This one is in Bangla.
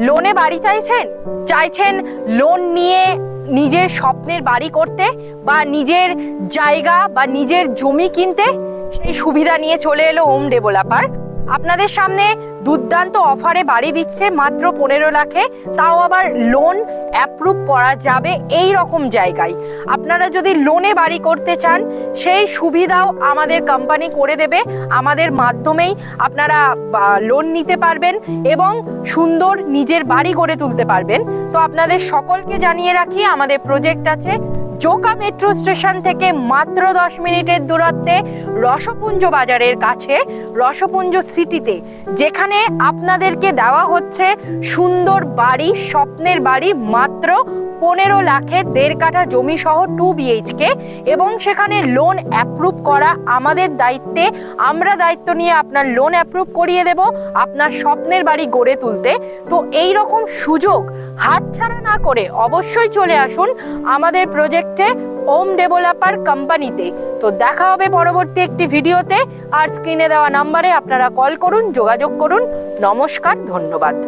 লোনে বাড়ি চাইছেন লোন নিয়ে নিজের স্বপ্নের বাড়ি করতে বা নিজের জায়গা বা নিজের জমি কিনতে, সেই সুবিধা নিয়ে চলে এলো ওম ডেভেলপার। আপনাদের সামনে দুর্দান্ত অফারে বাড়ি দিচ্ছে মাত্র 15 লাখে, তাও আবার লোন অ্যাপ্রুভ করা যাবে এই রকম জায়গায়। আপনারা যদি লোনে বাড়ি করতে চান সেই সুবিধাও আমাদের কোম্পানি করে দেবে। আমাদের মাধ্যমেই আপনারা লোন নিতে পারবেন এবং সুন্দর নিজের বাড়ি গড়ে তুলতে পারবেন। তো আপনাদের সকলকে জানিয়ে রাখি, আমাদের প্রজেক্ট আছে জোকা মেট্রো স্টেশন থেকে মাত্র 10 মিনিটের দূরত্বে রসপুঞ্জ বাজারের কাছে রসপুঞ্জ সিটিতে, যেখানে আপনাদেরকে দেওয়া হচ্ছে সুন্দর বাড়ি, স্বপ্নের বাড়ি মাত্র 15 লাখে 1.5 কাঠা জমি সহ 2 BHK, এবং সেখানে লোন অ্যাপ্রুভ করা আমাদের দায়িত্বে। আমরা দায়িত্ব নিয়ে আপনার লোন অ্যাপ্রুভ করিয়ে দেব আপনার স্বপ্নের বাড়ি গড়ে তুলতে। তো এই রকম সুযোগ হাতছাড়া না করে অবশ্যই চলে আসুন আমাদের প্রজেক্টে ওম ডেভেলপার কোম্পানিতে। তো দেখা হবে পরবর্তী একটি ভিডিওতে, আর স্ক্রিনে দেওয়া নাম্বারে আপনারা কল করুন, যোগাযোগ করুন। নমস্কার, ধন্যবাদ।